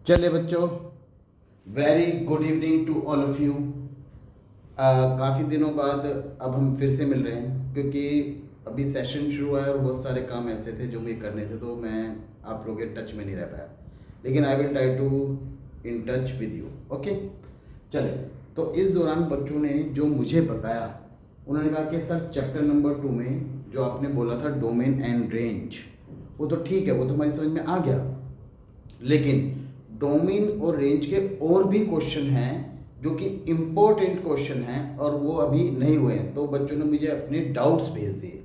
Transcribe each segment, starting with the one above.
चलिए बच्चों, very good evening to all of you. काफ़ी दिनों बाद अब हम फिर से मिल रहे हैं क्योंकि अभी सेशन शुरू हुआ है और बहुत सारे काम ऐसे थे जो मुझे करने थे, तो मैं आप लोगों के टच में नहीं रह पाया। लेकिन I will try to in touch with you. Okay, चलिए। तो इस दौरान बच्चों ने जो मुझे बताया, उन्होंने कहा कि सर चैप्टर नंबर 2 में जो आपने बोला था डोमेन एंड रेंज, वो तो ठीक है, वो तो हमारी समझ में आ गया, लेकिन डोमेन और रेंज के और भी क्वेश्चन हैं जो कि इम्पोर्टेंट क्वेश्चन हैं और वो अभी नहीं हुए हैं। तो बच्चों ने मुझे अपने डाउट्स भेज दिए।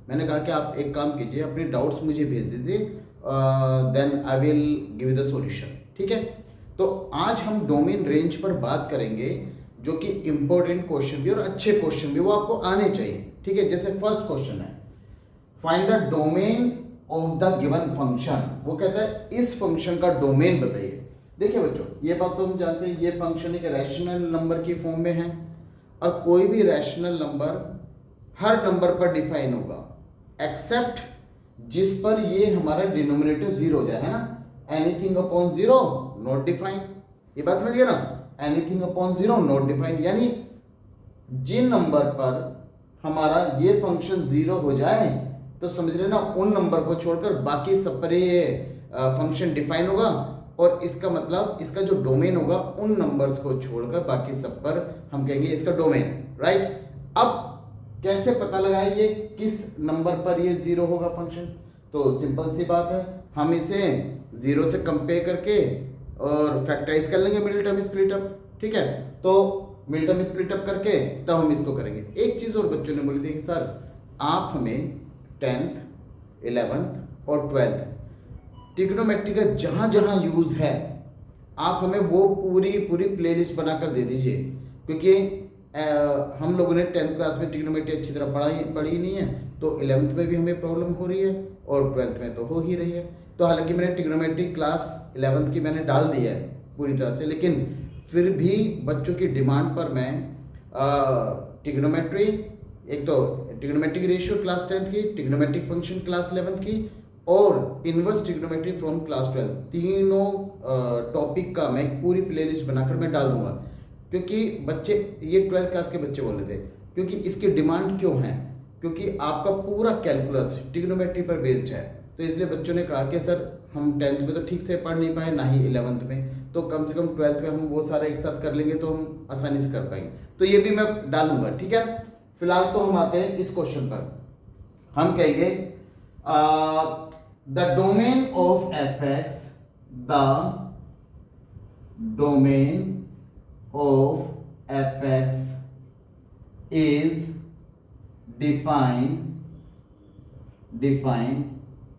मैंने कहा कि आप एक काम कीजिए, अपने डाउट्स मुझे भेज दीजिए, then I will give the solution. ठीक है, तो आज हम डोमेन रेंज पर बात करेंगे, जो कि इम्पोर्टेंट क्वेश्चन भी और अच्छे क्वेश्चन भी वो आपको आने चाहिए। ठीक है, जैसे फर्स्ट क्वेश्चन है, find the domain of the given function. वो कहता है इस फंक्शन का डोमेन बताइए। देखिए बच्चों, ये बात तो हम जानते हैं, ये फंक्शन एक रैशनल नंबर की फॉर्म में है और कोई भी रैशनल नंबर हर नंबर पर डिफाइन होगा एक्सेप्ट जिस पर ये हमारा डिनोमिनेटर जीरो हो जाए, है ना। Anything upon zero not define, ये बात समझिए ना। Anything upon zero not define, यानी जिन नंबर पर हमारा ये फंक्शन जीरो हो जाए तो समझ लेना उन नंबर को छोड़कर बाकी सब पर ये फंक्शन डिफाइन होगा, और इसका मतलब इसका जो डोमेन होगा उन नंबर्स को छोड़कर बाकी सब पर हम कहेंगे इसका डोमेन। राइट, अब कैसे पता लगाए ये किस नंबर पर ये जीरो होगा फंक्शन? तो सिंपल सी बात है, हम इसे जीरो से कंपेयर करके और फैक्टराइज कर लेंगे, मिडिल टर्म स्प्लिट अप। ठीक है, तो मिडिल टर्म स्प्लिट अप करके तब हम इसको करेंगे। एक चीज़ और बच्चों ने बोली थी कि सर आप हमें 10th 11th और 12th ट्रिग्नोमेट्री का जहाँ जहाँ यूज़ है आप हमें वो पूरी प्लेलिस्ट बनाकर दे दीजिए, क्योंकि हम लोगों ने 10th क्लास में ट्रिग्नोमेट्री अच्छी तरह पढ़ी नहीं है, तो 11th में भी हमें प्रॉब्लम हो रही है और 12th में तो हो ही रही है। तो हालांकि मैंने ट्रिग्नोमेट्री क्लास 11th की मैंने डाल दी है पूरी तरह से, लेकिन फिर भी बच्चों की डिमांड पर मैं ट्रिग्नोमेट्री, एक तो ट्रिग्नोमेट्रिक रेशियो क्लास 10th की, ट्रिग्नोमेट्रिक फंक्शन क्लास 11th की और इनवर्स ट्रिग्नोमेट्री फ्रॉम क्लास 12, तीनों टॉपिक का मैं एक पूरी प्लेलिस्ट बनाकर मैं डाल दूंगा। क्योंकि बच्चे, ये 12th क्लास के बच्चे बोल रहे थे, क्योंकि इसकी डिमांड क्यों है, क्योंकि आपका पूरा कैलकुलस ट्रिग्नोमेट्री पर बेस्ड है। तो इसलिए बच्चों ने कहा कि सर हम 10th में तो ठीक से पढ़ नहीं पाए, ना ही 11th में, तो कम से कम 12th में हम वो सारा एक साथ कर लेंगे तो हम आसानी से कर पाएंगे। तो ये भी मैं डालूंगा। ठीक है, फिलहाल तो हम आते हैं इस क्वेश्चन पर। हम कहेंगे the domain of F x, the domain of fx is defined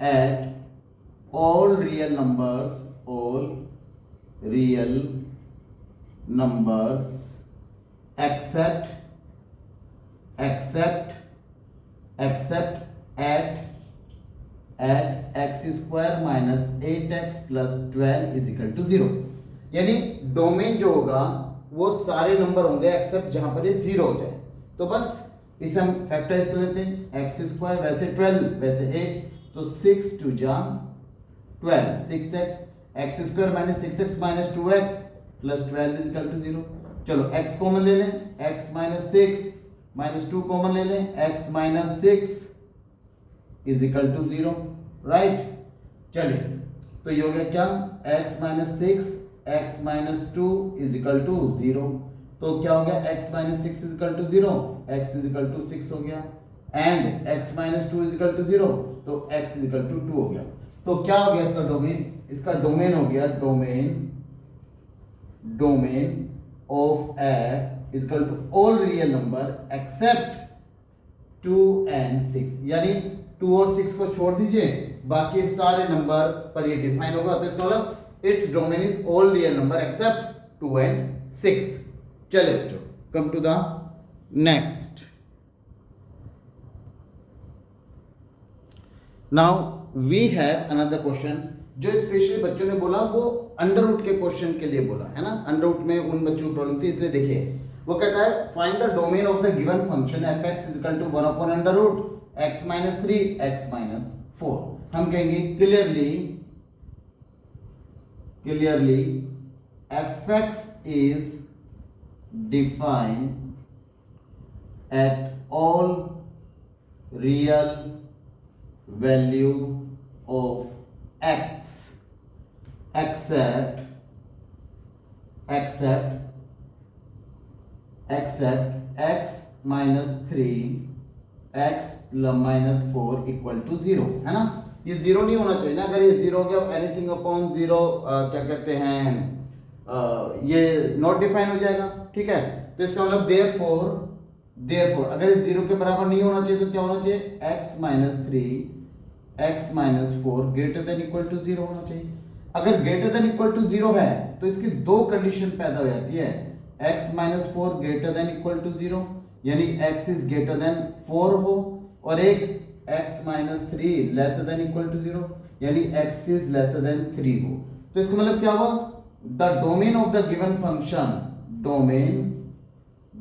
at all real numbers except at x square minus 8x plus 12 is equal to 0। यानी डोमेन जो होगा वो सारे नंबर होंगे एक्सेप्ट जहां पर ये जीरो हो जाए। तो बस इसे हम फैक्टराइज कर लेते हैं। एक्स स्क्वायर वैसे 12 वैसे 8, तो 6 2 जा 12, 6x, x square minus 6x minus 2x plus 12 is equal to 0। चलो x कॉमन ले लें, x माइनस 6 माइनस 2 कॉमन ले लें, x minus 6 is equal to 0। Right, चलिए, तो ये हो गया क्या, x minus 6 x minus 2 is equal to 0। तो क्या हो गया, x minus 6 is equal to 0, x is equal to 6 हो गया, and x minus 2 is equal to 0, तो x इज इक्वल टू 2 हो गया। तो क्या हो गया इसका डोमेन? इसका डोमेन हो गया domain of f is equal to all real number except 2 and 6, यानी 2 और 6 को छोड़ दीजिए, बाकी सारे नंबर पर ये डिफाइन होगा। तो इसका मतलब its domain is all real number except 2 and 6। चलिए बच्चों, come to the next। now we have another question, जो स्पेशली बच्चों ने बोला वो अंडर रूट के क्वेश्चन के लिए बोला है ना। अंडर रूट में उन बच्चों को प्रॉब्लम थी, इसलिए देखिए वो कहता है find the domain of the given function F X is equal to 1 upon under root x minus 3 x minus 4। हम कहेंगे clearly clearly fx is defined at all real value of x except x minus 3 x minus 4 equal to 0 है ना। ये 0 नहीं होना चाहिए ना, अगर ये 0 हो गया एनीथिंग अपॉन 0 क्या कहते हैं ये नॉट डिफाइन हो जाएगा, ठीक है। तो इसका मतलब देयरफॉर अगर ये 0 के बराबर नहीं होना चाहिए तो क्या होना चाहिए, x minus 3 x minus 4 greater than equal to 0 होना चाहिए। अगर ग्रेटर देन इक्वल टू 0 है तो इसकी दो कंडीशन पैदा हो जाती है, x minus 4 greater than equal to 0 यानी x इज ग्रेटर देन 4 हो, और एक x minus 3 lesser than equal to 0 यानी x इज लेसर देन 3 हो। तो इसका मतलब क्या हुआ, the domain of the given function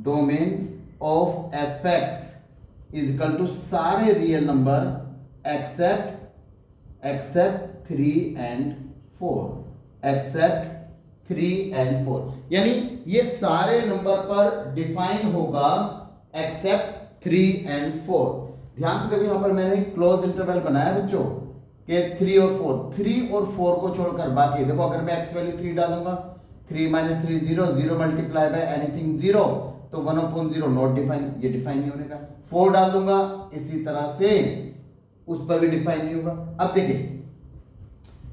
domain of fx is equal to सारे real number except 3 and 4 except 3 and 4 यानी ये सारे नंबर पर डिफाइन होगा एक्सेप्ट 3 एंड 4। ध्यान से देखो यहां पर मैंने क्लोज इंटरवल बनाया बच्चों कि 3 और 4 को छोड़कर बाकी देखो, अगर मैं x वैल्यू 3 डालूंगा 3 माइनस 3 0 मल्टीप्लाई बाय एनीथिंग 0 तो 1/0 नॉट डिफाइन, ये डिफाइन नहीं होने का। 4 डाल दूंगा इसी तरह से उस पर भी डिफाइन नहीं होगा। अब देखिए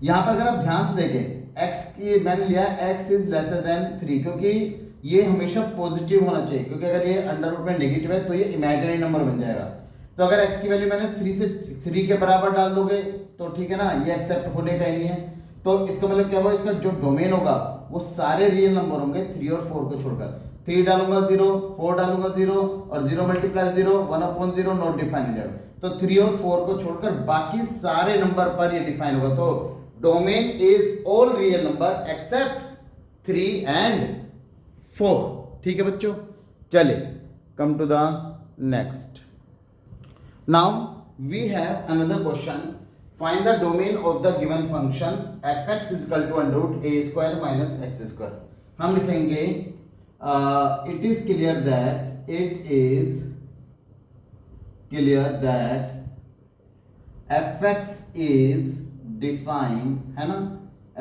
यहां पर अगर आप ध्यान से देखें x की मैंने लिया x इज लेसर देन 3 क्योंकि ये हमेशा पॉजिटिव होना चाहिए, क्योंकि अगर ये अंडर रूट में नेगेटिव है तो ये इमेजिनरी नंबर बन जाएगा। तो अगर x की वैल्यू मैंने 3 के बराबर डाल दोगे तो ठीक है ना, ये एक्सेप्ट होने का ही नहीं है। तो इसका मतलब क्या हुआ, इसका जो डोमेन होगा वो सारे रियल नंबर होंगे 3 और 4 को छोड़कर। 3 डालूंगा 0, 4 डालूंगा 0 और 0 मल्टीप्लाई 0 1/0 नॉट डिफाइन हो जाएगा। तो 3 और 4 को छोड़कर बाकी सारे नंबर पर ये डिफाइन होगा। तो domain is all real number except 3 and 4, ठीक है बच्चों। चलिए come to the next. Now we have another question, find the domain of the given function fx is equal to under root a square minus x square. हम लिखेंगे it is clear that fx is defined है ना,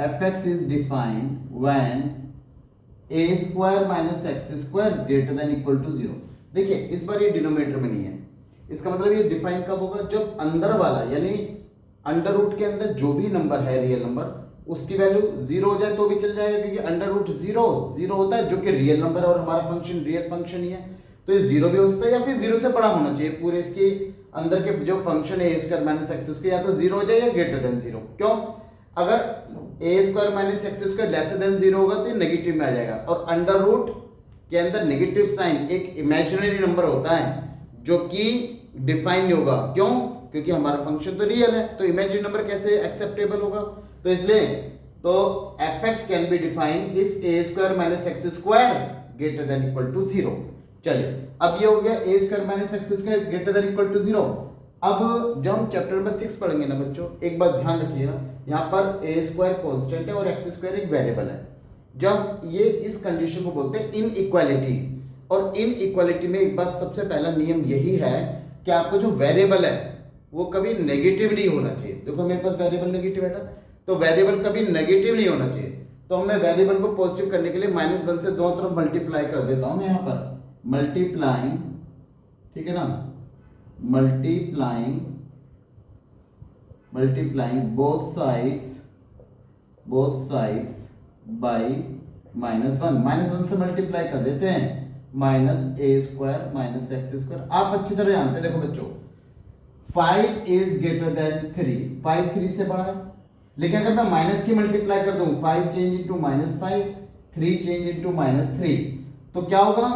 fx is defined when a square minus x square greater than equal to 0। देखिए इस बार ये denominator में नहीं है, इसका मतलब ये डिफाइन कब होगा, जब अंदर वाला यानी अंडर रूट के अंदर जो भी नंबर है रियल नंबर उसकी वैल्यू 0 हो जाए तो भी चल जाएगा, क्योंकि अंडर रूट 0 होता है जो कि रियल नंबर है और हमारा फंक्शन रियल फंक्शन ही है। तो ये 0 भी हो सकता है या फिर 0 से बड़ा होना चाहिए, पूरे इसके अंदर के जो फंक्शन है a स्क्वायर माइनस एक्स उसके या तो 0 हो जाए या ग्रेटर देन 0। क्यों, अगर a square minus x square laser than 0 होगा तो ये नेगेटिव में आ जाएगा, और अंडर रूट के अंदर नेगेटिव साइन एक इमेजिनरी नंबर होता है जो कि डिफाइन नहीं होगा। क्यों, क्योंकि हमारा फंक्शन तो रियल है, तो इमेजिनरी नंबर कैसे एक्सेप्टेबल होगा। तो इसलिए तो fx can be defined if a square minus x square greater than equal to 0। चलिए अब ये हो गया a square minus x square greater than equal to 0। अब जब हम चैप्टर नंबर 6 पढ़ेंगे ना बच्चों, एक बात ध्यान रखिएगा, यहाँ पर a स्क्वायर कांस्टेंट है और x स्क्वायर एक वेरिएबल है। जब ये इस कंडीशन को बोलते हैं इनइक्वालिटी, और इनइक्वालिटी में एक बात सबसे पहला नियम यही है कि आपका जो वेरिएबल है वो कभी नेगेटिव नहीं होना चाहिए। देखो मेरे पास वेरिएबल नेगेटिव है ना, तो वेरिएबल कभी नेगेटिव नहीं होना चाहिए। तो मैं वेरिएबल को पॉजिटिव करने के लिए -1 से दोनों तरफ मल्टीप्लाई कर देता हूं मैं यहाँ पर मल्टीप्लाइंग, ठीक है ना, मल्टीप्लाइंग बोथ साइड्स बाय -1 से मल्टीप्लाई कर देते हैं -a square minus x square. आप अच्छी तरह जानते हैं, देखो बच्चों 5 इज ग्रेटर देन 3, 5 3 से बड़ा है, लेकिन अगर मैं माइनस की मल्टीप्लाई कर दूं 5 चेंज इनटू -5 3 चेंज इनटू -3 तो क्या होगा,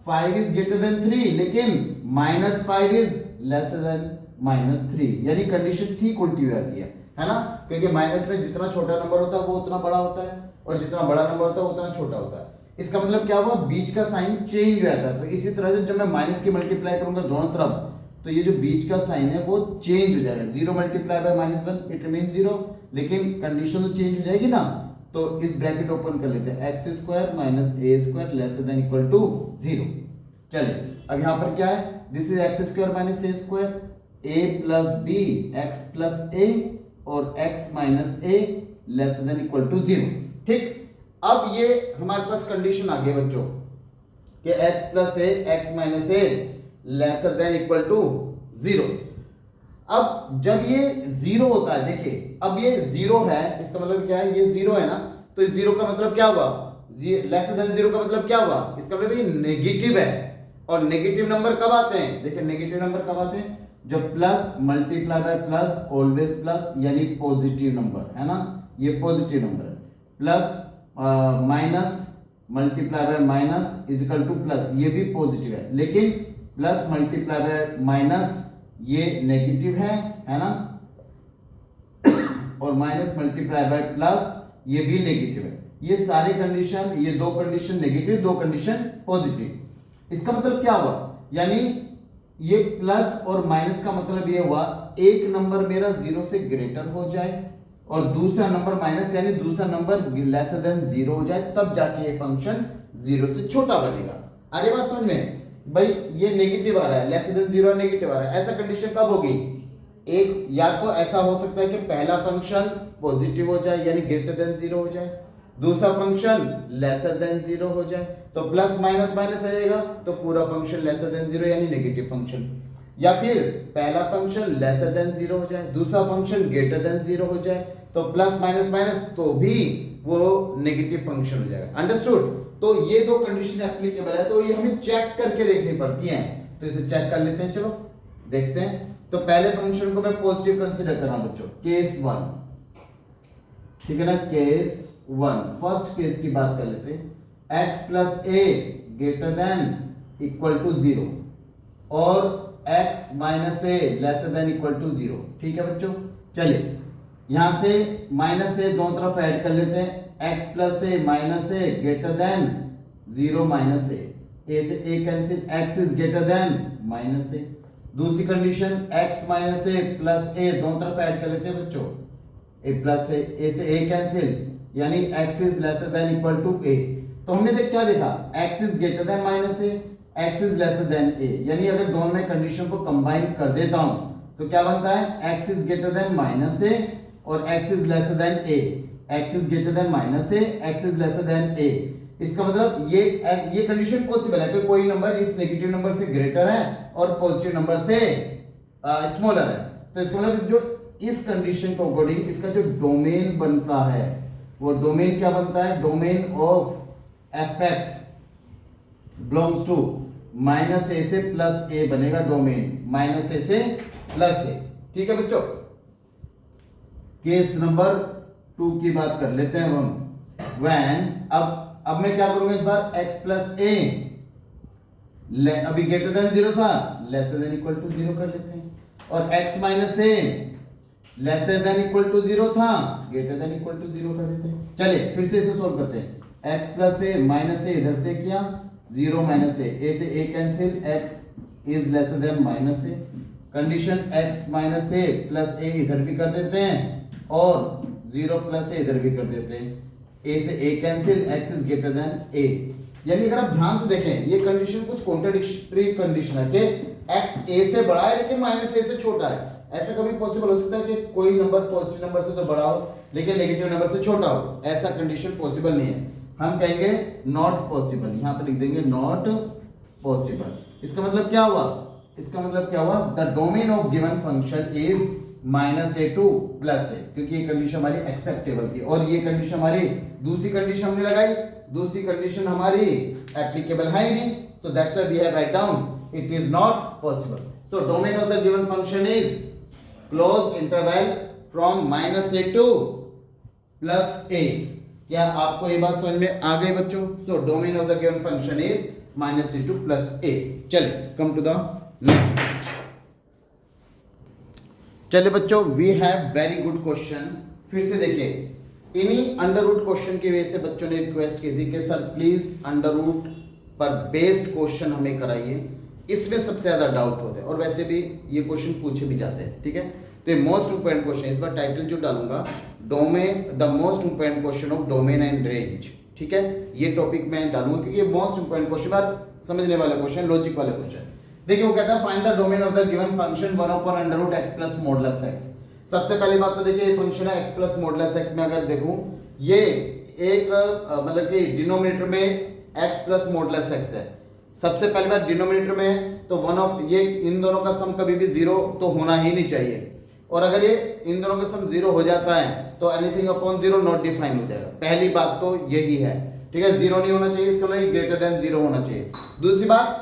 5 इज ग्रेटर देन 3 लेकिन -5 इज लेसर देन -3, यानी कंडीशन ठीक उल्टी हो जाती है ना, क्योंकि माइनस में जितना छोटा नंबर होता है वो उतना बड़ा होता है और जितना बड़ा नंबर होता है वो उतना छोटा होता है। इसका मतलब क्या हुआ, बीच का साइन चेंज हो जाता है। तो इसी तरह से जब मैं माइनस की मल्टीप्लाई करूंगा दोनों तरफ तो ये जो बीच का साइन है वो चेंज हो जाएगा। 0 मल्टीप्लाई बाय -1 इट रिमेन 0, लेकिन कंडीशन तो चेंज हो जाएगी ना। तो इस ब्रैकेट ओपन कर लेते हैं, x square minus a square less than equal to 0। चलिए अब यहाँ पर क्या है, this is x square minus a square, a plus b x plus a और x minus a less than equal to 0। ठीक, अब ये हमारे पास कंडीशन आ गई बच्चों कि x plus A x minus A lesser than equal to 0। अब जब ये 0 होता है, देखिए अब ये 0 है, इसका मतलब क्या है, ये 0 है ना, तो इस 0 का मतलब क्या हुआ, लेसर देन 0 का मतलब क्या हुआ, इसका मतलब ये नेगेटिव है। और नेगेटिव नंबर कब आते हैं, देखिए नेगेटिव नंबर कब आते हैं, जब plus multiply by plus always plus, यानी पॉजिटिव नंबर है ना, ये पॉजिटिव नंबर है। Plus minus multiply by minus is equal two plus, ये भी पॉजिटिव है, लेकिन प्लस मल्टीप्लाई बाय माइनस ये नेगेटिव है ना, और माइनस मल्टीप्लाई बाय प्लस ये भी नेगेटिव है। ये सारी कंडीशन, ये दो कंडीशन नेगेटिव, दो कंडीशन पॉजिटिव। इसका मतलब क्या हुआ, यानी ये प्लस और माइनस का मतलब ये हुआ एक नंबर मेरा 0 से ग्रेटर हो जाए और दूसरा नंबर माइनस, यानी दूसरा नंबर लेसर देन 0 हो जाए, तब जाके ये फंक्शन 0 से छोटा बनेगा। अरे बात समझ में भाई, ये नेगेटिव आ रहा है, लेसर देन 0 नेगेटिव आ रहा है, ऐसा कंडीशन कब होगी, एक या तो ऐसा हो सकता है कि पहला फंक्शन पॉजिटिव हो जाए यानी ग्रेटर देन 0 हो जाए, दूसरा फंक्शन लेसर देन 0 हो जाए, तो प्लस माइनस माइनस आएगा तो पूरा फंक्शन लेसर देन 0 यानी नेगेटिव फंक्शन, या फिर पहला फंक्शन लेसर देन 0 हो जाए, दूसरा फंक्शन ग्रेटर देन 0 हो जाए, तो प्लस माइनस माइनस तो भी वो नेगेटिव फंक्शन हो जाएगा। अंडरस्टूड, तो ये दो कंडीशन एप्लीकेबल है, तो ये हमें चेक करके देखनी पड़ती हैं, तो इसे चेक कर लेते हैं, चलो देखते हैं। तो पहले फंक्शन को मैं पॉजिटिव कंसीडर कर रहा हूं बच्चों, केस 1, ठीक है ना, केस 1, फर्स्ट केस की बात कर लेते हैं, x plus A greater than equal to 0 और x minus A lesser than equal to 0। ठीक है बच्चों, चलिए यहां से माइनस ए दोनों तरफ ऐड कर लेते हैं, x plus a minus a greater than 0 minus a से ए cancel, x is greater than minus a. दूसरी condition x minus a plus a दोनों तरफ ऐड कर लेते हैं बच्चों, a प्लस ए से ए कैंसिल, यानी x is lesser than equal to a। तो हमने देख क्या देखा, x is greater than minus A, x is lesser than a, यानी अगर दोनों में कंडीशन को कंबाइन कर देता हूं तो क्या बनता है, x is greater than minus a और x is lesser than a, x is greater than minus A, x is lesser than a। इसका मतलब ये कंडीशन पॉसिबल है कि कोई नंबर इस नेगेटिव नंबर से ग्रेटर है और पॉजिटिव नंबर से स्मॉलर है। तो इसका मतलब जो इस कंडीशन को अकॉर्डिंग इसका जो डोमेन बनता है वो डोमेन क्या बनता है, domain of fx belongs to minus a से प्लस ए बनेगा, डोमेन माइनस ए से प्लस ए। ठीक है बच्चों, केस नंबर 2 की बात कर लेते हैं हम, व्हेन अब मैं क्या करूंगा इस बार, x प्लस ए अभी ग्रेटर देन 0 था, लेसर देन इक्वल टू 0 कर लेते हैं, और x minus A lesser than equal to 0 था, ग्रेटर देन इक्वल टू 0 कर देते हैं। चलिए फिर से इसे सोल्व करते हैं, x plus a minus a इधर से किया, 0 माइनस ए से ए cancel, x is lesser than minus a, condition x minus a plus a इधर भी कर देते हैं और 0 प्लस ए इधर भी कर देते हैं, a से a cancel, x is greater then a। यानी अगर आप ध्यान से देखें ये कंडीशन कुछ कॉन्ट्राडिक्टरी कंडीशन है कि x a से बड़ा है लेकिन माइनस a से छोटा है। ऐसा कभी पॉसिबल हो सकता है कि कोई नंबर पॉजिटिव नंबर से तो बड़ा हो लेकिन नेगेटिव नंबर से छोटा हो, ऐसा कंडीशन पॉसिबल नहीं है, हम कहेंगे नॉट पॉसिबल, यहां पर लिख देंगे नॉट पॉसिबल। इसका मतलब क्या हुआ, इसका मतलब क्या हुआ, the domain of given function is minus a to plus a, क्योंकि ये कंडीशन हमारी एक्सेप्टेबल थी और ये कंडीशन हमारी दूसरी कंडीशन हमने लगाई, दूसरी कंडीशन हमारी एप्लीकेबल है ही नहीं, so that's why we have write down it is not possible. So domain of the given function is close interval from minus a to plus a. क्या आपको ये बात समझ में आ गई बच्चों? So domain of the given function is minus a to plus a. चलिए कम टू द नेक्स्ट। चलिए बच्चों, we have very good question. फिर से देखिए, इन्हीं अंडर रूट क्वेश्चन की वजह से बच्चों ने रिक्वेस्ट की थी कि सर प्लीज अंडर रूट पर बेस्ड क्वेश्चन हमें कराइए, इसमें सबसे ज्यादा डाउट होते हैं और वैसे भी ये क्वेश्चन पूछे भी जाते हैं। ठीक है, तो ये मोस्ट इंपोर्टेंट क्वेश्चन, इस बार टाइटल जो डालूंगा domain, the most important question of domain and range. ठीक है, ये टॉपिक मैं डालूंगा क्योंकि ये मोस्ट इंपॉर्टेंट क्वेश्चन और समझने वाला क्वेश्चन, लॉजिक वाला क्वेश्चन। देखिए वो कहता है find the domain of the given function 1/√x plus modulus x। सबसे पहली बात तो देखिए ये फंक्शन है x प्लस मॉडुलस x में अगर देखूं ये एक मतलब कि डिनोमिनेटर में x प्लस मॉडुलस x है। सबसे पहली बात डिनोमिनेटर में है तो वन ऑफ ये इन दोनों का सम कभी भी जीरो तो होना ही नहीं चाहिए, और अगर ये इन दोनों का सम जीरो हो जाता है तो anything upon zero not define हो जाएगा। पहली बात तो यही है, ठीक है, जीरो नहीं होना चाहिए, इसका मतलब ग्रेटर देन जीरो होना चाहिए। दूसरी बात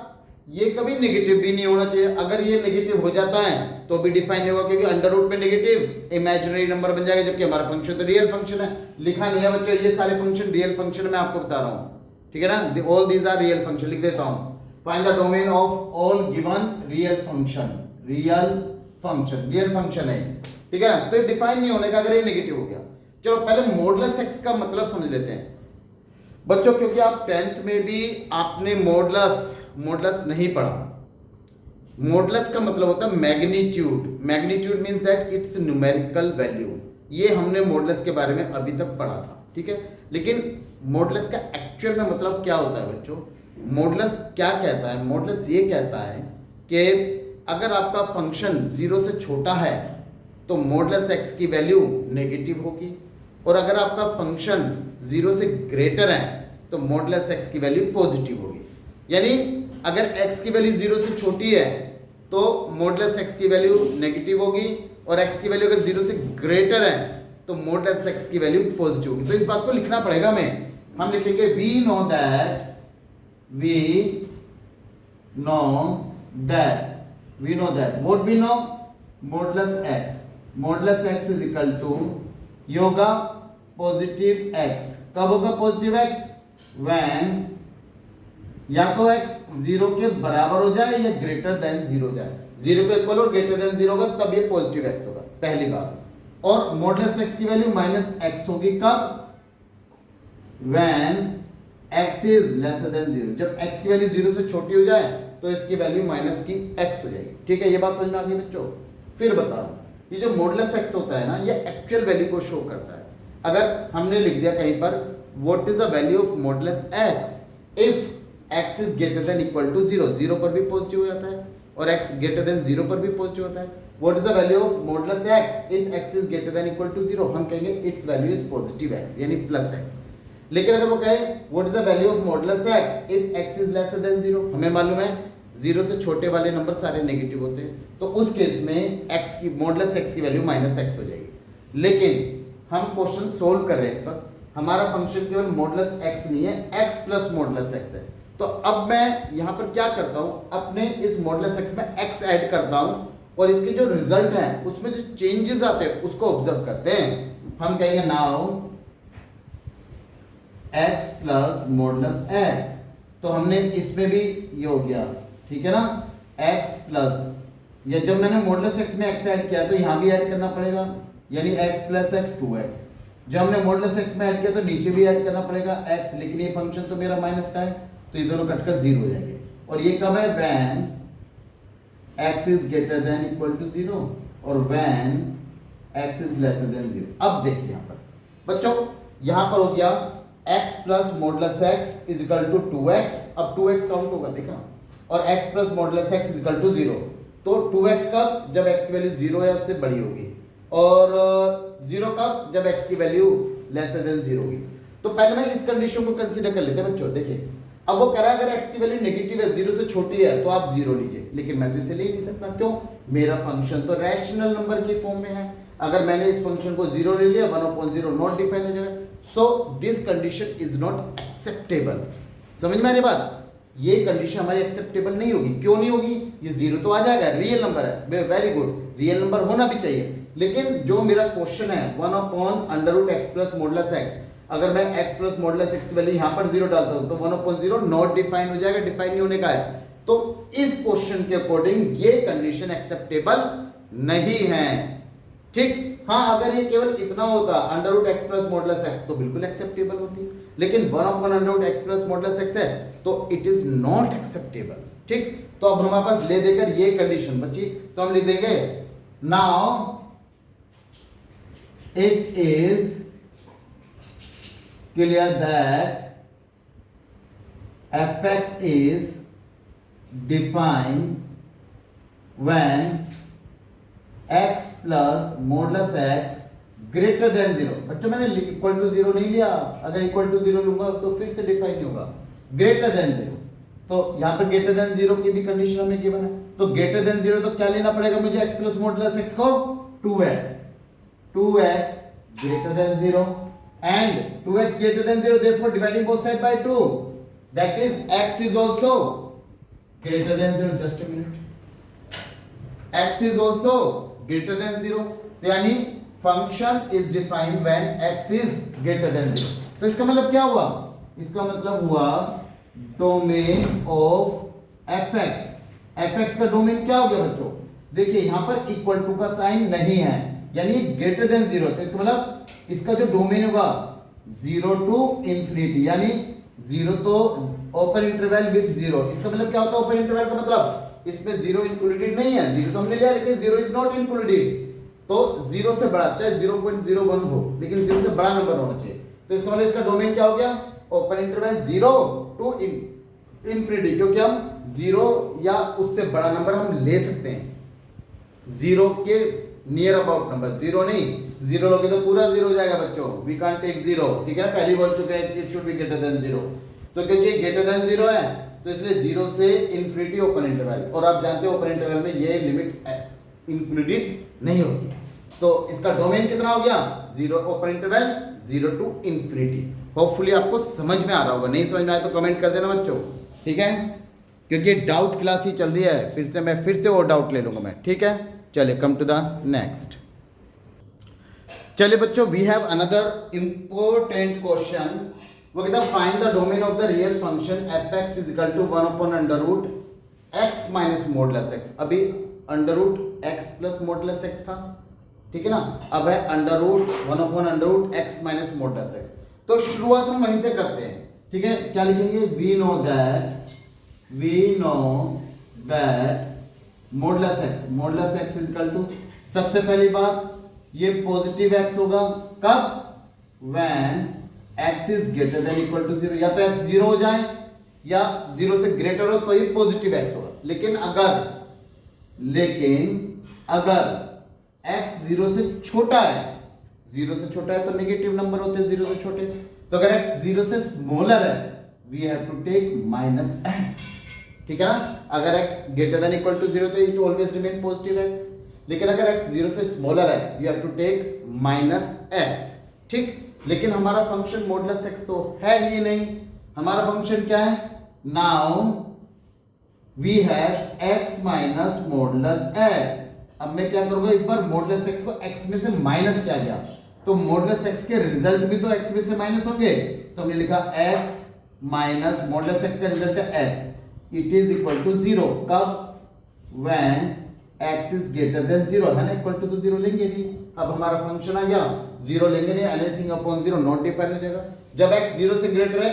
ये कभी नेगेटिव भी नहीं होना चाहिए, अगर ये नेगेटिव हो जाता है तो भी डिफाइन होगा क्योंकि अंडर रूट में नेगेटिव इमेजिनरी नंबर बन जाएगा, जबकि हमारा फंक्शन तो रियल फंक्शन है। लिखा नहीं है बच्चों, ये सारे फंक्शन रियल फंक्शन मैं आपको बता रहा हूँ, ठीक है ना, all these are real function. लिख देता हूँ find the domain of all given real function, real function है, ठीक है ना, तो डिफाइन नहीं होने का अगर ये नेगेटिव हो गया। चलो पहले मॉडुलस एक्स का मतलब समझ लेते हैं बच्चों, क्योंकि आप 10th में भी आपने मॉडुलस नहीं पढ़ा। मॉडुलस का मतलब होता है magnitude means that it's numerical value. ये हमने मॉडुलस के बारे में अभी तक पढ़ा था, ठीक है, लेकिन मॉडुलस का एक्चुअल में मतलब क्या होता है बच्चों? मॉडुलस क्या कहता है? मॉडुलस ये कहता है कि अगर आपका फंक्शन जीरो से छोटा है तो मॉडुलस एक्स की वैल्यू नेगेटिव होगी, और अगर आपका फंक्शन जीरो से ग्रेटर है तो मॉडुलस एक्स की वैल्यू पॉजिटिव होगी। यानी अगर x की वैल्यू जीरो से छोटी है तो मॉडुलस x की वैल्यू नेगेटिव होगी, और x की वैल्यू अगर जीरो से ग्रेटर है तो मॉडुलस x की वैल्यू पॉजिटिव होगी। तो इस बात को लिखना पड़ेगा हमें, हम लिखेंगे we know that what we know modulus x is equal to योगा पॉजिटिव x। कब होगा पॉजिटिव x? व्हेन या तो x जीरो के बराबर हो जाए या ग्रेटर देन जीरो हो जाए, जीरो के इक्वल और ग्रेटर देन जीरो होगा तब ये पॉजिटिव x होगा, पहली बात। और मॉडुलस x की वैल्यू माइनस x होगी कब? When x is lesser than zero. जब x की वैल्यू जीरो से छोटी हो जाए तो इसकी वैल्यू माइनस की x हो जाएगी, ठीक है, ये बात समझ में आ गई बच्चों? फिर बता रहा हूं, ये जो मॉडुलस x होता है ना, ये एक्चुअल वैल्यू को शो करता है। अगर हमने लिख दिया कहीं पर what is the value of modulus x if x is greater than equal to zero, zero पर भी पॉजिटिव हो जाता है और x ग्रेटर देन जीरो पर भी पॉजिटिव होता है। What is the value of modulus x if x is greater than equal to zero, हम कहेंगे it's value is positive x यानी प्लस x। लेकिन अगर वो कहे what is the value of modulus x if x is lesser than zero, हमें मालूम है जीरो से छोटे वाले नंबर सारे नेगेटिव होते हैं, तो उस केस में x की मॉडुलस x की वैल्यू माइनस x हो जाएगी। लेकिन हम क्वेश्चन सोल्व कर रहे हैं इस वक्त, हमारा फंक्शन केवल मॉडुलस x नहीं है, x प्लस मॉडुलस x है। तो अब मैं यहां पर क्या करता हूं, अपने इस मॉडुलस x में x ऐड करता हूं और इसके जो रिजल्ट है उसमें जो चेंजेस आते हैं उसको ऑब्जर्व करते हैं। हम कहेंगे now x plus modulus x, तो हमने इसमें भी ये हो गया, ठीक है ना, x प्लस, ये जब मैंने मॉडुलस x में x ऐड किया तो यहां भी ऐड करना पड़ेगा, यानी x प्लस x 2x। जब हमने मॉडुलस x में ऐड किया तो नीचे भी ऐड करना पड़ेगा x, लेकिन ये फंक्शन तो मेरा माइनस का है तो ये दोनों कटकर जीरो हो जाएंगे। और ये कब है? When x is greater than equal to zero और when x is lesser than zero. अब देखिए यहां पर बच्चों, यहां पर हो गया x plus modulus x is equal to 2x। अब 2x काउंट होगा, देखा, और x plus modulus x is equal to zero. तो 2x कब? जब x की वैल्यू जीरो है उससे बड़ी होगी, और जीरो कब? जब x की वैल्यू लेसर देन जीरो होगी। तो पहले मैं इस कंडीशन को कंसीडर कर लेते हैं बच्चों। देखिए अब वो कह रहा है अगर x की वैल्यू नेगेटिव है, जीरो से छोटी है, तो आप जीरो लीजिए, लेकिन मैं तो इसे ले नहीं सकता। क्यों? मेरा फंक्शन तो रैशनल नंबर के फॉर्म में है। अगर मैंने इस फंक्शन को जीरो ले लिया 1/0 नॉट डिफाइन हो जाएगा। So this condition is not acceptable. समझ में आ रही बात? ये कंडीशन हमारी एक्सेप्टेबल नहीं होगी। क्यों नहीं होगी? ये जीरो तो आ जाएगा, रियल नंबर है, वेरी गुड, रियल नंबर होना भी चाहिए। लेकिन जो मेरा क्वेश्चन है 1/√x प्लस मॉडुलस x, अगर मैं x प्लस मॉडुलस x की वैल्यू यहां पर जीरो डालता हूं तो 1/0 नॉट डिफाइन हो जाएगा, डिफाइन नहीं होने का है। तो इस क्वेश्चन के अकॉर्डिंग ये कंडीशन एक्सेप्टेबल नहीं है, ठीक। हाँ, अगर ये केवल इतना होता √x प्लस मॉडुलस x तो बिल्कुल एक्सेप्टेबल होती, लेकिन 1/√x प्लस मॉडुलस x है तो इट इज नॉट एक्सेप्टेबल, ठीक। तो अब हमारे पास ले देकर ये कंडीशन बची, तो हम लिख देंगे now it is clear that fx is defined when x plus modulus x greater than zero. बच्चों मैंने इक्वल टू जीरो नहीं लिया, अगर इक्वल टू जीरो लूंगा तो फिर से डिफाइन नहीं होगा। ग्रेटर देन जीरो, तो यहाँ पर ग्रेटर देन जीरो की भी कंडीशन हमें गिवन है, तो ग्रेटर देन जीरो तो क्या लेना पड़ेगा मुझे, x प्लस मॉडुलस x को 2x greater than zero and 2x greater than 0, therefore dividing both side by 2, that is x is also greater than 0. just a minute, x is also greater than 0, तो यानी function is defined when x is greater than 0. तो इसका मतलब क्या हुआ, इसका मतलब हुआ डोमेन ऑफ fx का डोमेन क्या हो गया बच्चों, देखिए यहां पर इक्वल टू का साइन नहीं है, यानी ग्रेटर देन 0, तो इसका मतलब इसका जो डोमेन होगा 0 टू इंफिनिटी, यानी 0 तो ओपन इंटरवल विद 0। इसका मतलब क्या होता है ओपन इंटरवल का मतलब, इसमें 0 इंक्लूडेड नहीं है, 0 तो हमने लिया लेकिन 0 इज नॉट इंक्लूडेड, तो 0 से बड़ा चाहे 0.01 हो लेकिन 0 से बड़ा नंबर होना चाहिए, तो इसका मतलब इसका डोमेन क्या हो गया, ओपन इंटरवल 0 टू इंफिनिटी, क्योंकि हम 0 या उससे बड़ा नंबर हम ले सकते हैं, 0 के नियर अबाउट नंबर, 0 नहीं, 0 लोगे तो पूरा 0 हो जाएगा बच्चों, वी कांट टेक 0, ठीक है ना, पहले बोल चुके हैं it should be greater than 0, तो क्योंकि ग्रेटर देन 0 है तो इसलिए 0 से इंफिनिटी ओपन इंटरवल, और आप जानते हो ओपन इंटरवल में ये लिमिट इंक्लूडेड नहीं होती, तो इसका डोमेन कितना हो गया 0 open interval 0 to infinity. Hopefully आपको समझ में आ रहा होगा, नहीं समझ में आया तो कमेंट कर देना बच्चों, ठीक है, क्योंकि डाउट क्लास ही चल रही है, फिर से वो डाउट ले लूंगा मैं, ठीक है। चलिए कम टू द नेक्स्ट। चलिए बच्चों, we have another important question, वो कहता है find the domain of the real function fx is equal to 1 upon under root x minus modulus x। अभी under root x plus modulus x था, ठीक है ना, अब है under root 1 upon under root x minus modulus x। तो शुरुआत हम वहीं से करते हैं, ठीक है, क्या लिखेंगे, we know that modulus x is equal to, सबसे पहली बात ये पॉजिटिव x होगा, कब, when x is greater than equal to 0, या तो x 0 हो जाए या 0 से ग्रेटर हो तो ये पॉजिटिव x होगा, लेकिन अगर x 0 से छोटा है, 0 से छोटा है तो नेगेटिव नंबर होते हैं 0 से छोटे, तो अगर x 0 से स्मॉलर है we have to take minus x, ठीक है ना, अगर x greater than equal to 0 तो it always remain positive x, लेकिन अगर x 0 से स्मॉलर है we have to take minus x, ठीक। लेकिन हमारा फंक्शन मॉडुलस x तो है ही नहीं, हमारा फंक्शन क्या है, now we have x minus modulus x। अब मैं क्या करूंगा, इस बार मॉडुलस x को x में से माइनस किया गया, तो मॉडुलस x के रिजल्ट भी तो x में से माइनस होंगे, तो हमने लिखा x माइनस मॉडुलस x का रिजल्ट है x, it is equal to 0, कब, when x is greater than 0, है ना, इक्वल टू तो 0 लेंगे नहीं, अब हमारा फंक्शन आ गया 0 लेंगे नहीं, एनीथिंग अपॉन 0 नॉट डिफाइन हो जाएगा, जब x 0 से ग्रेटर है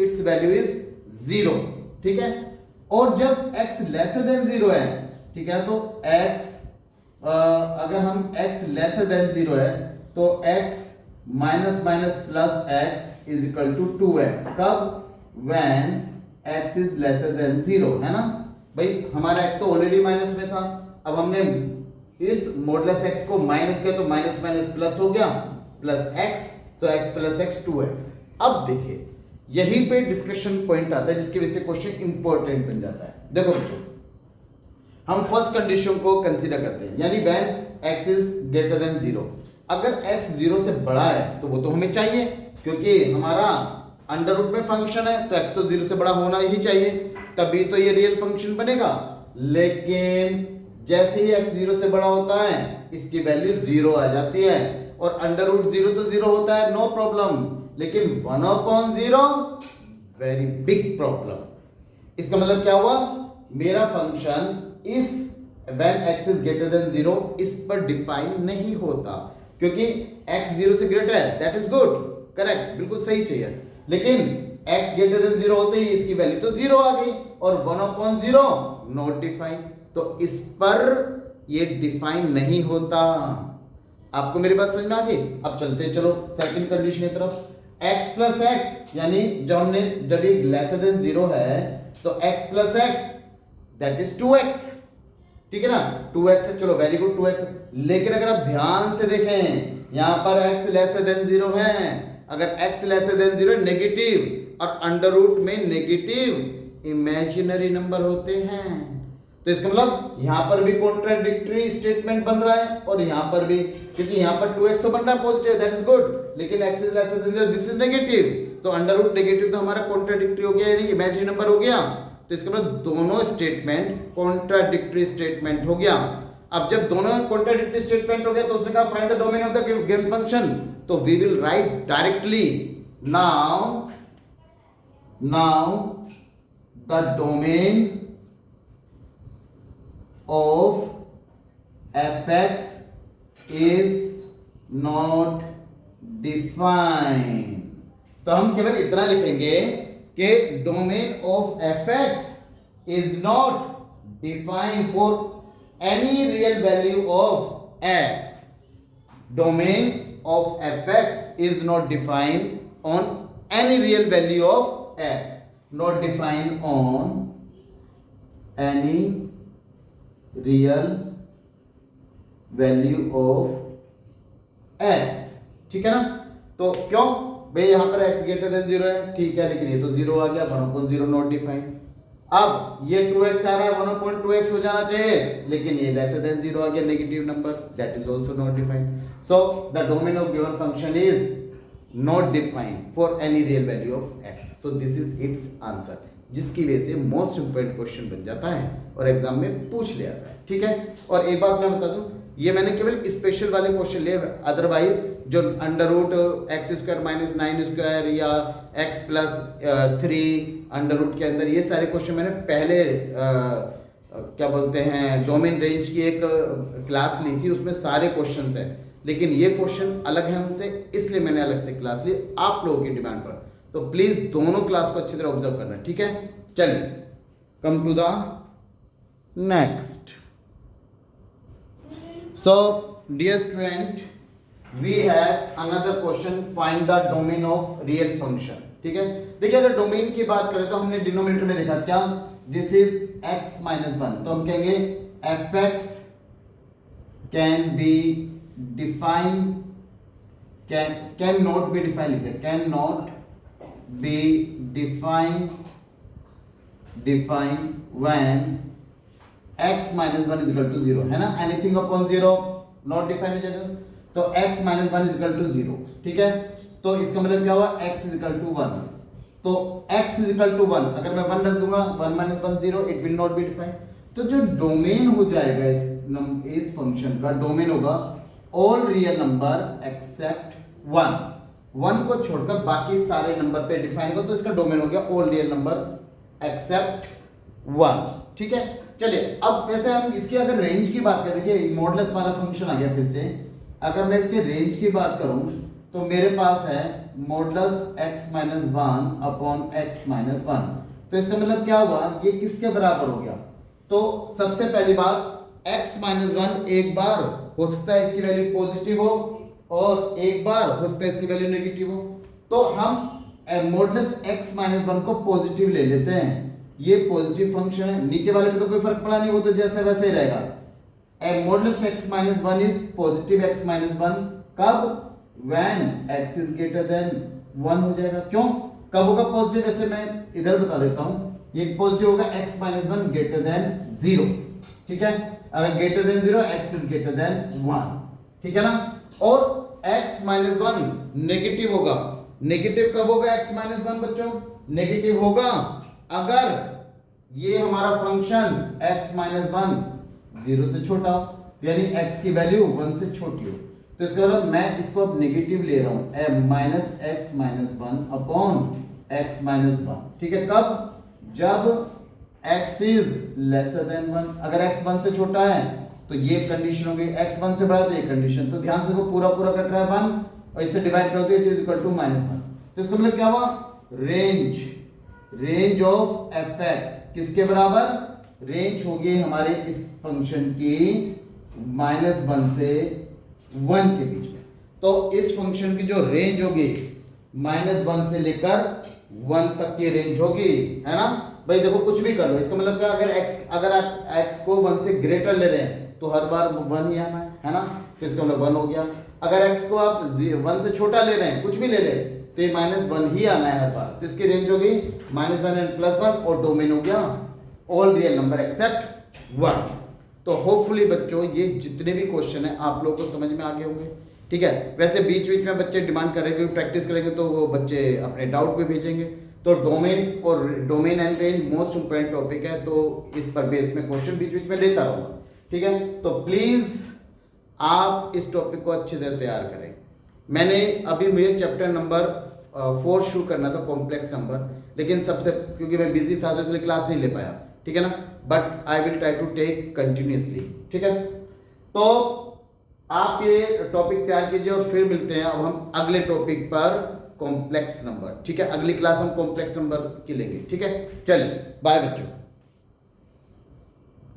इट्स वैल्यू इज 0, ठीक है, और जब x लेसर देन 0 है, ठीक है, तो x अगर हम x लेसर देन 0 है तो x minus minus plus x is equal to 2x, कब, when x is lesser than 0, है ना भाई, हमारा x तो ऑलरेडी माइनस में था, अब हमने इस मॉडुलस x को माइनस किया तो माइनस माइनस प्लस हो गया, प्लस x, तो x प्लस x 2x। अब देखिए यहीं पे डिस्कशन पॉइंट आता है जिसकी वजह से क्वेश्चन इंपॉर्टेंट बन जाता है। देखो बच्चों, हम फर्स्ट कंडीशन को कंसीडर करते हैं, यानी when x is greater than 0, अगर x 0 से बड़ा है तो वो तो हमें चाहिए, क्योंकि हमारा अंडर रूट में फंक्शन है तो x तो 0 से बड़ा होना ही चाहिए, तभी तो ये रियल फंक्शन बनेगा, लेकिन जैसे ही x 0 से बड़ा होता है इसकी वैल्यू 0 आ जाती है, और अंडर रूट 0 तो 0 होता है, नो प्रॉब्लम, लेकिन 1/0 वेरी बिग प्रॉब्लम। इसका मतलब क्या हुआ, मेरा फंक्शन इस when x is greater than 0 इस पर डिफाइन नहीं होता, क्योंकि x 0 से ग्रेटर है, दैट इज गुड, करेक्ट, बिल्कुल सही चाहिए, लेकिन x ग्रेटर देन 0 होते ही इसकी वैल्यू तो 0 आ गई, और 1/0 नॉट डिफाइन, तो इस पर ये डिफाइन नहीं होता। आपको मेरी बात समझ में आ गई? अब चलते हैं चलो सेकंड कंडीशन की तरफ। x प्लस एक्स यानी जब ये लेसर देन 0 है तो x plus x that is 2x, ठीक है ना, 2x है, चलो वेरी गुड 2x। लेकिन अगर आप ध्यान से देखें यहां पर x लेसर देन 0 है, अगर x लेसर देन 0 नेगेटिव और अंडर रूट में नेगेटिव इमेजिनरी नंबर होते हैं, तो इसका मतलब यहां पर भी कॉन्ट्राडिक्टरी स्टेटमेंट बन रहा है और यहां पर भी, क्योंकि यहां पर 2x तो बन रहा है पॉजिटिव, दैट इज गुड, लेकिन x is lesser than 0, this is negative, तो अंडर रूट नेगेटिव तो हमारा कॉन्ट्राडिक्टरी हो गया यानी इमेजिनरी नंबर हो गया, तो इसका मतलब दोनों स्टेटमेंट कॉन्ट्राडिक्टरी स्टेटमेंट हो गया। अब जब दोनों कॉन्ट्राडिक्टरी स्टेटमेंट हो गया तो उसने कहा find the domain of the given function, तो we will write directly now the domain of fx is not defined, तो हम केवल इतना लिखेंगे कि domain of fx is not defined for any real value of x, domain of fx is not defined on any real value of x, not defined on any real value of x, ठीक है ना। तो क्यों भाई यहां पर x greater than 0 है, ठीक है, लेकिन ये तो 0 आ गया, 1/0 नॉट डिफाइंड। अब ये 2x आ रहा है, 1/2x हो जाना चाहिए, लेकिन ये लेसर देन 0 आ गया, negative number, that is also not defined. So the domain of given function is not defined for any real value of x, so this is it's answer, जिसकी वजह से मोस्ट इंपोर्टेंट क्वेश्चन बन जाता है और exam में पूछ लिया जाता है, ठीक है। और एक बात मैं बता दूं, ये मैंने केवल स्पेशल वाले क्वेश्चन लिए, अदरवाइज जो under root x square minus 9 square या x प्लस 3 अंडर रूट के अंदर, ये सारे क्वेश्चन मैंने पहले क्या बोलते हैं डोमेन रेंज की एक क्लास ली थी, उसमें सारे क्वेश्चन है, लेकिन ये क्वेश्चन अलग है हमसे, इसलिए मैंने अलग से क्लास ली आप लोगों की डिमांड पर, तो प्लीज दोनों क्लास को अच्छी तरह ऑब्जर्व करना, ठीक है। चलिए come to the next. So dear student, we have another question, find the domain of real function, ठीक है। देखिए अगर डोमेन की बात करें तो हमने डिनोमिनेटर में देखा क्या, दिस इज x माइनस 1, तो हम कहेंगे fx can be defined, can not be defined लिखते हैं, can not be defined when x minus 1 is equal to 0, है ना, anything upon 0 not defined हो जाएगा, तो x minus 1 is equal to 0, ठीक है। तो इसका मतलब क्या हुआ, x is equal to 1, तो x is equal to 1, अगर मैं 1 रख दूंगा 1 minus 1 0, it will not be defined, तो जो डोमेन हो जाएगा इस फंक्शन का डोमेन होगा ऑल रियल नंबर एक्सेप्ट 1 को छोड़कर बाकी सारे नंबर पे डिफाइन हो, तो इसका डोमेन हो गया ऑल रियल नंबर एक्सेप्ट 1, ठीक है। चलिए अब वैसे हम इसकी अगर रेंज की बात करें, देखिए मॉडुलस वाला फंक्शन आ गया फिर से, अगर मैं इसके रेंज की बात करूं तो मेरे पास है modulus x minus 1 upon x minus 1, तो इसका मतलब क्या हुआ, ये किसके बराबर हो गया, तो सबसे पहली बात x माइनस 1 एक बार हो सकता है इसकी वैल्यू पॉजिटिव हो और एक बार हो सकता है इसकी वैल्यू नेगेटिव हो, तो हम मॉडुलस x माइनस 1 को पॉजिटिव ले लेते हैं, ये पॉजिटिव फंक्शन है, नीचे वाले पे तो कोई फर्क पड़ा नहीं, वो तो जैसे वैसे ही रहेगा। Modulus x minus 1 is positive x minus 1, कब, when x is greater than 1 हो जाएगा, क्यों कब होगा पॉजिटिव, वैसे मैं इधर बता देता हूं, ये पॉजिटिव होगा x माइनस 1 ग्रेटर देन 0, ठीक है, अगर greater than 0 x is greater then 1, ठीक है ना, और x माइनस 1 नेगेटिव होगा, नेगेटिव कब होगा x माइनस 1 बच्चों, नेगेटिव होगा अगर ये हमारा फंक्शन x माइनस 1 0 से छोटा हो, यानी x की वैल्यू 1 से छोटी हो, तो इसका मतलब मैं इसको अब नेगेटिव ले रहा हूं, minus x minus 1 upon x minus 1, ठीक है, कब, जब x इज लेसर देन 1, अगर x 1 से छोटा है तो ये कंडीशन हो गई, x 1 से बड़ा तो ये कंडीशन, तो ध्यान से देखो पूरा पूरा कट रहा है 1 और इससे डिवाइड करो तो इट इज इक्वल टू -1, तो इसका मतलब क्या हुआ, रेंज ऑफ fx किसके बराबर, रेंज होगी हमारे इस फंक्शन की -1 से 1 के बीच में। तो इस फंक्शन की जो रेंज होगी -1 से लेकर 1 तक की रेंज होगी, है ना भाई। देखो कुछ भी कर लो, इसका मतलब क्या, अगर आप x को 1 से ग्रेटर ले रहे हैं तो हर बार 1 ही आना है ना, तो इसका मतलब 1 हो गया। अगर x को आप 1 से छोटा ले रहे हैं, कुछ भी ले रहे हैं, तो ये -1 ही आना है हर बार। तो इसकी रेंज होगी -1 एंड +1 और डोमेन हो गया ऑल रियल नंबर एक्सेप्ट 1। तो होपफुली बच्चों ये जितने भी क्वेश्चन है आप लोगों को समझ में आ गए होंगे, ठीक है। वैसे बीच बीच में बच्चे डिमांड करेंगे, प्रैक्टिस करेंगे तो वो बच्चे अपने डाउट भी भेजेंगे। तो domain and range most important topic है, तो इस पर बेस में क्वेश्चन बीच बीच में लेता रहूँगा, ठीक है। तो प्लीज़ आप इस टॉपिक को अच्छी तरह तैयार करें। मैंने अभी मुझे चैप्टर नंबर 4 शुरू करना था, कॉम्प्लेक्स नंबर, लेकिन सबसे क्योंकि मैं बिजी था तो इसलिए क्लास नहीं ले पाया, ठीक है ना। But I will try to take continuously, ठीक है। तो आप ये टॉपिक तैयार कीजिए और फिर मिलते हैं अब हम अगले टॉपिक पर, कॉम्प्लेक्स नंबर, ठीक है। अगली क्लास हम कॉम्प्लेक्स नंबर की लेंगे, ठीक है। चलिए बाय बच्चों।